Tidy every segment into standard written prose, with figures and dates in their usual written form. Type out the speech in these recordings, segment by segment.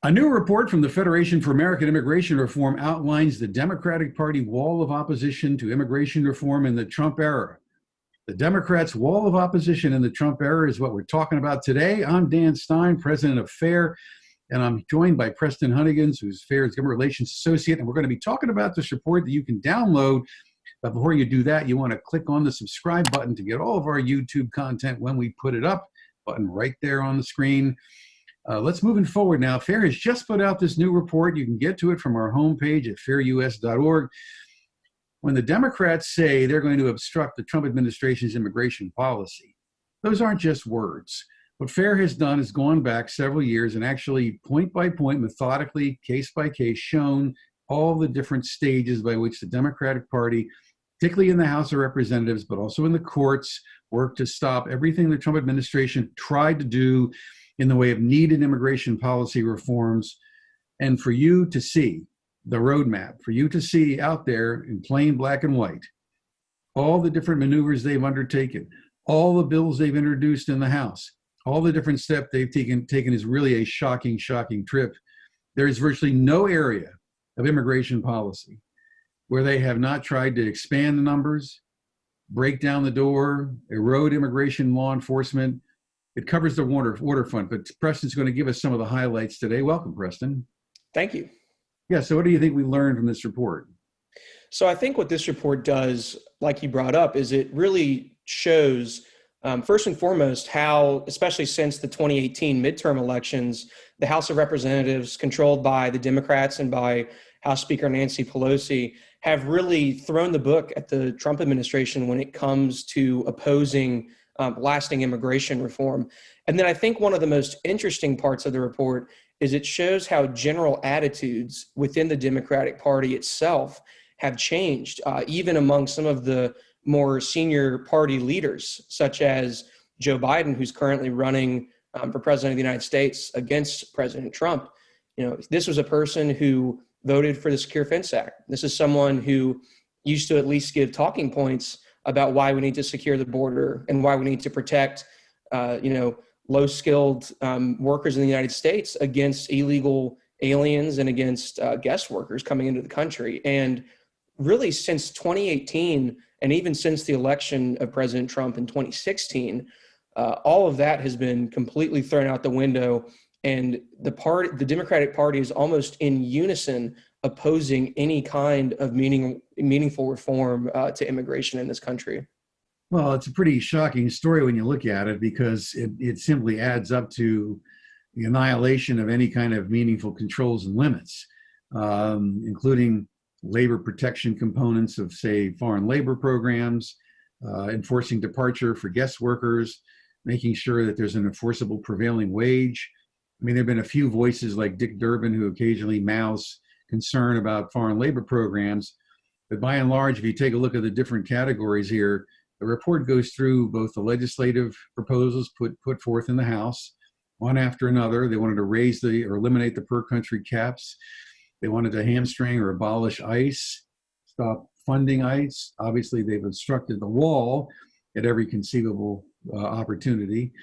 A new report from the Federation for American Immigration Reform outlines the Democratic Party wall of opposition to immigration reform in the Trump era. The Democrats' wall of opposition in the Trump era is what we're talking about today. I'm Dan Stein, president of FAIR, and I'm joined by Preston Huennekens, who's FAIR's Government Relations Associate, and we're going to be talking about this report that you can download. But before you do that, you want to click on the subscribe button to get all of our YouTube content when we put it up. Button right there on the screen. Let's move forward now. FAIR has just put out this new report. You can get to it from our homepage at fairus.org. When the Democrats say they're going to obstruct the Trump administration's immigration policy, those aren't just words. What FAIR has done is gone back several years and actually point by point, methodically, case by case, shown all the different stages by which the Democratic Party, particularly in the House of Representatives, but also in the courts, worked to stop everything the Trump administration tried to do in the way of needed immigration policy reforms, and for you to see the roadmap, for you to see out there in plain black and white, all the different maneuvers they've undertaken, all the bills they've introduced in the House, all the different steps they've taken is really a shocking, shocking trip. There is virtually no area of immigration policy where they have not tried to expand the numbers, break down the door, erode immigration law enforcement. It covers the waterfront, but Preston's going to give us some of the highlights today. Welcome, Preston. Thank you. Yeah, so what do you think we learned from this report? So I think what this report does, like you brought up, is it really shows, first and foremost, how, especially since the 2018 midterm elections, the House of Representatives, controlled by the Democrats and by House Speaker Nancy Pelosi, have really thrown the book at the Trump administration when it comes to opposing lasting immigration reform. And then I think one of the most interesting parts of the report is it shows how general attitudes within the Democratic Party itself have changed, even among some of the more senior party leaders, such as Joe Biden, who's currently running for president of the United States against President Trump. You know, this was a person who voted for the Secure Fence Act. This is someone who used to at least give talking points about why we need to secure the border and why we need to protect, low-skilled workers in the United States against illegal aliens and against guest workers coming into the country. And really, since 2018, and even since the election of President Trump in 2016, all of that has been completely thrown out the window. And the Democratic Party is almost in unison opposing any kind of meaningful reform to immigration in this country. Well, it's a pretty shocking story when you look at it, because it simply adds up to the annihilation of any kind of meaningful controls and limits, including labor protection components of, say, foreign labor programs, enforcing departure for guest workers, making sure that there's an enforceable prevailing wage. I mean, there have been a few voices like Dick Durbin who occasionally mouths concern about foreign labor programs. But by and large, if you take a look at the different categories here, the report goes through both the legislative proposals put forth in the House, one after another. They wanted to raise or eliminate the per country caps. They wanted to hamstring or abolish ICE, stop funding ICE. Obviously, they've obstructed the wall at every conceivable opportunity.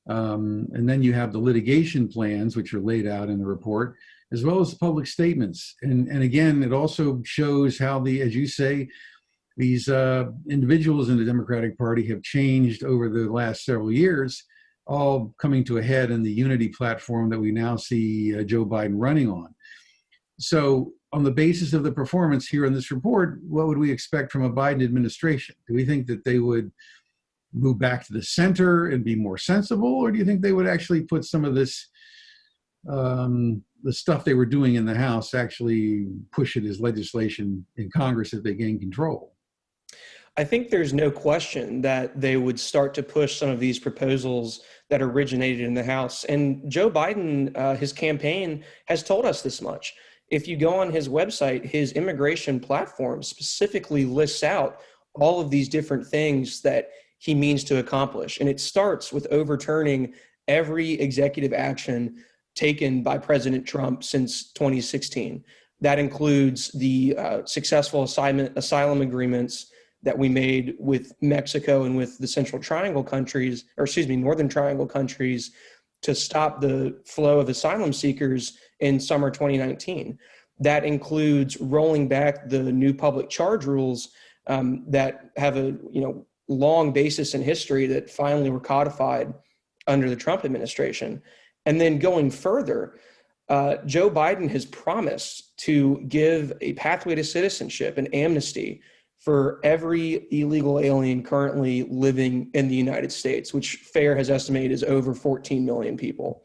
And then you have the litigation plans, which are laid out in the report, as well as the public statements. And again, it also shows how as you say, these individuals in the Democratic Party have changed over the last several years, all coming to a head in the unity platform that we now see Joe Biden running on. So on the basis of the performance here in this report, what would we expect from a Biden administration? Do we think that they would move back to the center and be more sensible, or do you think they would actually put some of this, the stuff they were doing in the House, actually push it as legislation in Congress if they gain control? I think there's no question that they would start to push some of these proposals that originated in the House. And Joe Biden, his campaign has told us this much. If you go on his website, his immigration platform specifically lists out all of these different things that he means to accomplish. And it starts with overturning every executive action taken by President Trump since 2016. That includes the successful asylum agreements that we made with Mexico and with the Northern Triangle countries to stop the flow of asylum seekers in summer 2019. That includes rolling back the new public charge rules that have a long basis in history that finally were codified under the Trump administration. And then going further, Joe Biden has promised to give a pathway to citizenship, an amnesty for every illegal alien currently living in the United States, which FAIR has estimated is over 14 million people.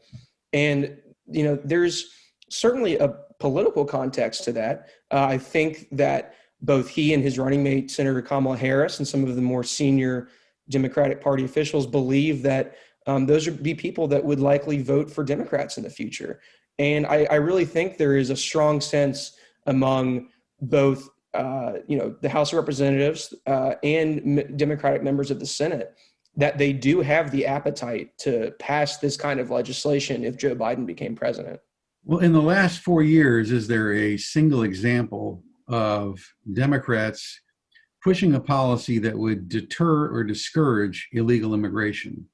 And, there's certainly a political context to that. I think that both he and his running mate, Senator Kamala Harris, and some of the more senior Democratic Party officials believe that those would be people that would likely vote for Democrats in the future. And I really think there is a strong sense among both, the House of Representatives and Democratic members of the Senate that they do have the appetite to pass this kind of legislation if Joe Biden became president. Well, in the last 4 years, is there a single example of Democrats pushing a policy that would deter or discourage illegal immigration?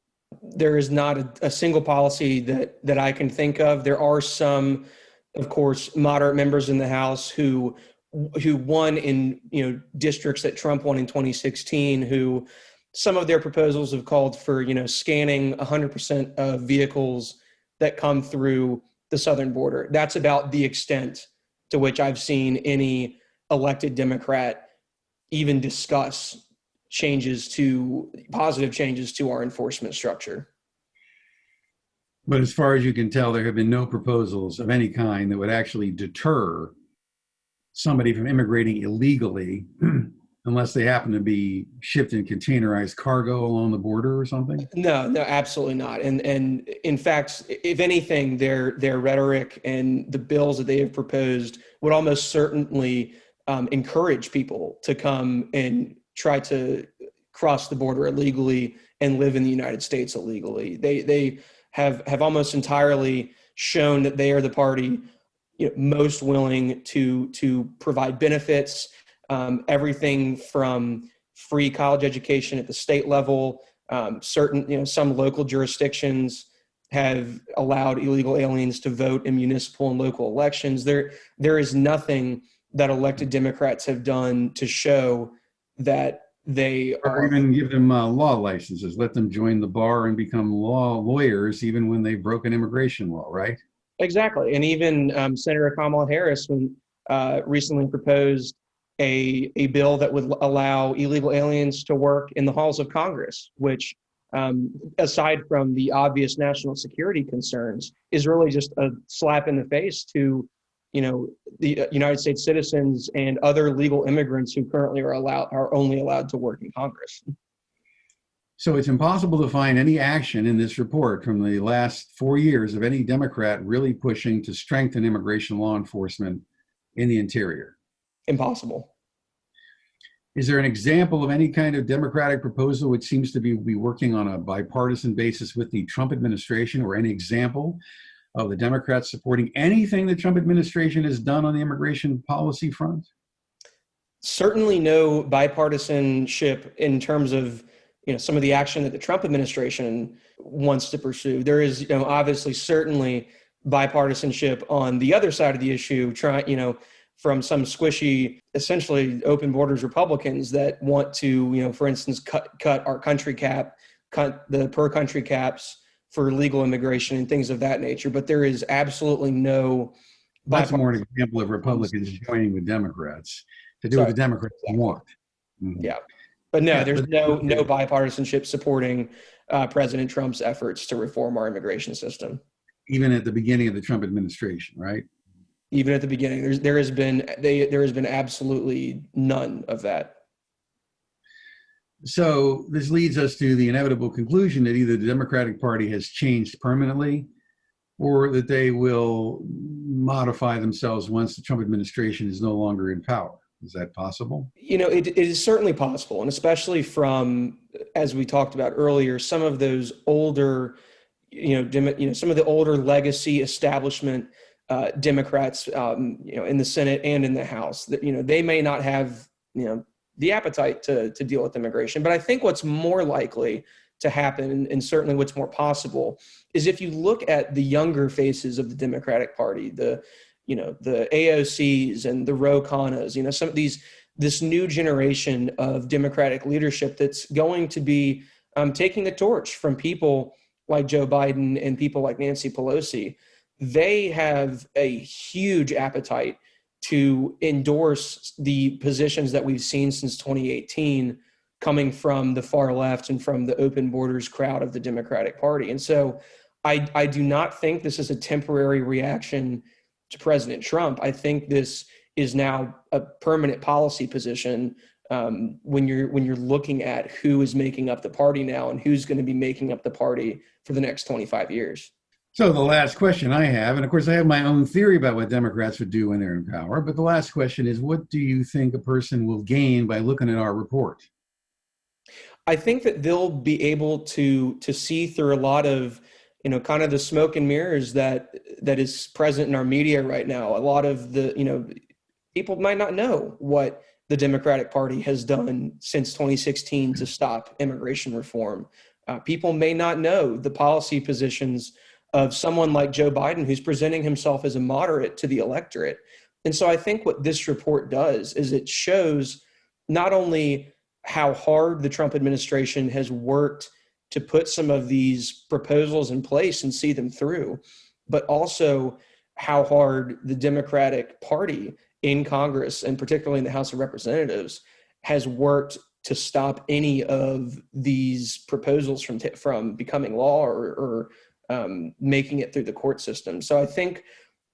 There is not a single policy that I can think of. There are some, of course, moderate members in the House who won in districts that Trump won in 2016, who some of their proposals have called for scanning 100% of vehicles that come through the southern border. That's about the extent to which I've seen any elected Democrat even discuss positive changes to our enforcement structure. But as far as you can tell, there have been no proposals of any kind that would actually deter somebody from immigrating illegally unless they happen to be shipped in containerized cargo along the border or something? No, absolutely not. And in fact, if anything, their rhetoric and the bills that they have proposed would almost certainly encourage people to come and try to cross the border illegally and live in the United States illegally. They have almost entirely shown that they are the party most willing to provide benefits, everything from free college education at the state level. Some local jurisdictions have allowed illegal aliens to vote in municipal and local elections. There is nothing that elected Democrats have done to show that they or even give them law licenses, let them join the bar and become lawyers even when they've broken immigration law, right? Exactly. And even Senator Kamala Harris recently proposed a bill that would allow illegal aliens to work in the halls of Congress, which, aside from the obvious national security concerns, is really just a slap in the face to the United States citizens and other legal immigrants who currently are only allowed to work in Congress. So it's impossible to find any action in this report from the last 4 years of any Democrat really pushing to strengthen immigration law enforcement in the interior. Impossible. Is there an example of any kind of Democratic proposal which seems to be working on a bipartisan basis with the Trump administration, or any example of the Democrats supporting anything the Trump administration has done on the immigration policy front? Certainly no bipartisanship in terms of some of the action that the Trump administration wants to pursue. There is obviously certainly bipartisanship on the other side of the issue, from some squishy, essentially open borders Republicans that want to, for instance, cut our country cap, cut the per country caps for legal immigration and things of that nature. But there is absolutely no. That's more an example of Republicans joining with Democrats to do what the Democrats want. Mm-hmm. Yeah. But no, there's no bipartisanship supporting President Trump's efforts to reform our immigration system. Even at the beginning of the Trump administration, right? Even at the beginning, there has been absolutely none of that. So this leads us to the inevitable conclusion that either the Democratic Party has changed permanently, or that they will modify themselves once the Trump administration is no longer in power. Is that possible? It is certainly possible, and especially from, as we talked about earlier, some of those older, some of the older legacy establishment Democrats, in the Senate and in the House, that they may not have the appetite to deal with immigration. But I think what's more likely to happen, and certainly what's more possible, is if you look at the younger faces of the Democratic Party, the AOCs and the Ro Khannas, some of this new generation of Democratic leadership that's going to be taking the torch from people like Joe Biden and people like Nancy Pelosi. They have a huge appetite to endorse the positions that we've seen since 2018 coming from the far left and from the open borders crowd of the Democratic Party. And so I do not think this is a temporary reaction to President Trump. I think this is now a permanent policy position when you're looking at who is making up the party now and who's going to be making up the party for the next 25 years. So the last question I have, and of course I have my own theory about what Democrats would do when they're in power, but the last question is, what do you think a person will gain by looking at our report? I think that they'll be able to see through a lot of, kind of the smoke and mirrors that is present in our media right now. A lot of the, people might not know what the Democratic Party has done since 2016 to stop immigration reform. People may not know the policy positions of someone like Joe Biden, who's presenting himself as a moderate to the electorate. And so I think what this report does is it shows not only how hard the Trump administration has worked to put some of these proposals in place and see them through, but also how hard the Democratic Party in Congress, and particularly in the House of Representatives, has worked to stop any of these proposals from becoming law or making it through the court system. So I think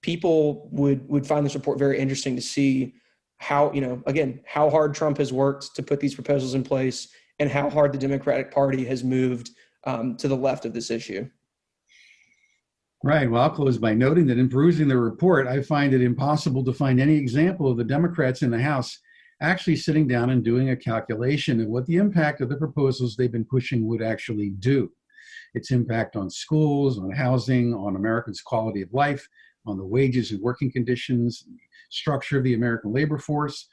people would find this report very interesting to see how, again, how hard Trump has worked to put these proposals in place and how hard the Democratic Party has moved to the left of this issue. Right. Well, I'll close by noting that in perusing the report, I find it impossible to find any example of the Democrats in the House actually sitting down and doing a calculation of what the impact of the proposals they've been pushing would actually do. Its impact on schools, on housing, on Americans' quality of life, on the wages and working conditions, structure of the American labor force.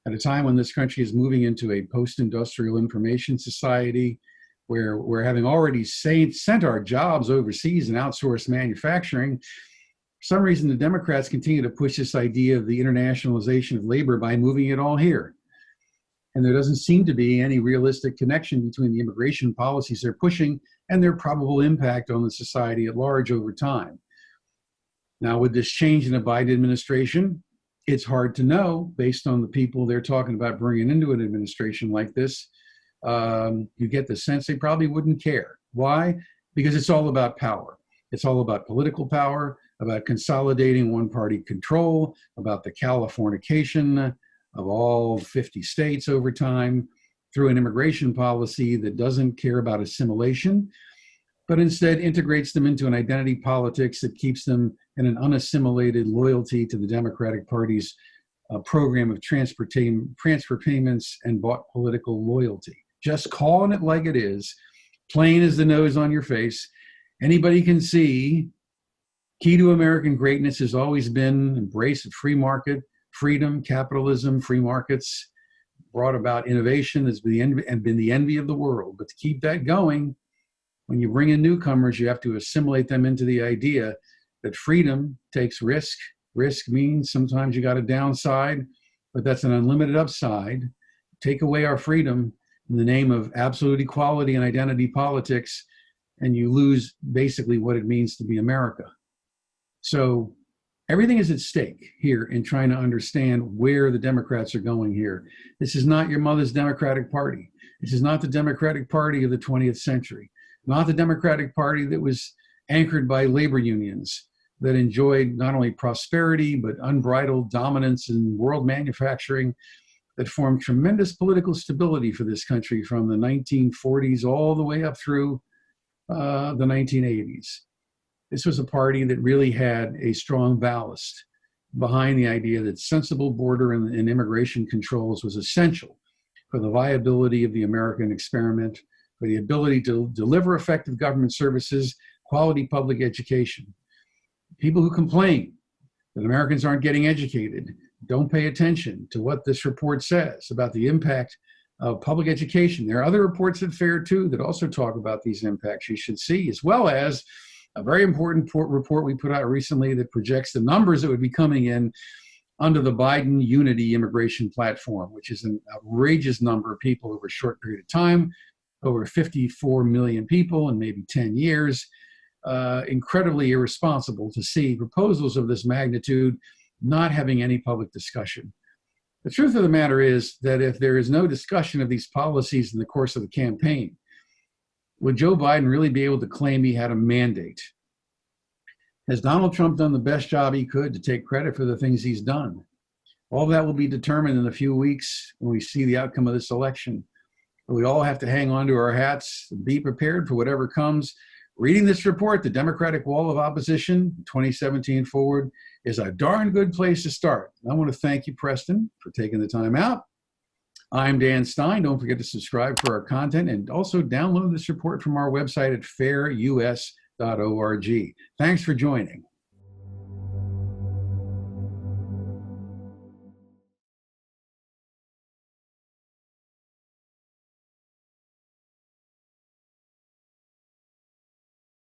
At a time when this country is moving into a post-industrial information society, where we're having already sent our jobs overseas and outsourced manufacturing, for some reason the Democrats continue to push this idea of the internationalization of labor by moving it all here. And there doesn't seem to be any realistic connection between the immigration policies they're pushing and their probable impact on the society at large over time. Now, with this change in the Biden administration, it's hard to know, based on the people they're talking about bringing into an administration like this. You get the sense they probably wouldn't care. Why? Because it's all about power. It's all about political power, about consolidating one-party control, about the Californication of all 50 states over time, through an immigration policy that doesn't care about assimilation, but instead integrates them into an identity politics that keeps them in an unassimilated loyalty to the Democratic Party's program of transfer payments and bought political loyalty. Just calling it like it is, plain as the nose on your face. Anybody can see, key to American greatness has always been embrace of free market, freedom, capitalism, free markets, brought about innovation that's been the envy of the world. But to keep that going, when you bring in newcomers, you have to assimilate them into the idea that freedom takes risk. Risk means sometimes you got a downside, but that's an unlimited upside. Take away our freedom in the name of absolute equality and identity politics, and you lose basically what it means to be America. So everything is at stake here in trying to understand where the Democrats are going here. This is not your mother's Democratic Party. This is not the Democratic Party of the 20th century, not the Democratic Party that was anchored by labor unions that enjoyed not only prosperity, but unbridled dominance in world manufacturing, that formed tremendous political stability for this country from the 1940s all the way up through the 1980s. This was a party that really had a strong ballast behind the idea that sensible border and immigration controls was essential for the viability of the American experiment, for the ability to deliver effective government services, quality public education. People who complain that Americans aren't getting educated don't pay attention to what this report says about the impact public education. There are other reports at FAIR too that also talk about these impacts you should see, as well as a very important report we put out recently that projects the numbers that would be coming in under the Biden Unity immigration platform, which is an outrageous number of people over a short period of time, over 54 million people in maybe 10 years. Incredibly irresponsible to see proposals of this magnitude not having any public discussion. The truth of the matter is that if there is no discussion of these policies in the course of the campaign, would Joe Biden really be able to claim he had a mandate? Has Donald Trump done the best job he could to take credit for the things he's done? All that will be determined in a few weeks when we see the outcome of this election. But we all have to hang on to our hats and be prepared for whatever comes. Reading this report, The Democratic Wall of Opposition, 2017 Forward, is a darn good place to start. I want to thank you, Preston, for taking the time out. I'm Dan Stein. Don't forget to subscribe for our content and also download this report from our website at fairus.org. Thanks for joining.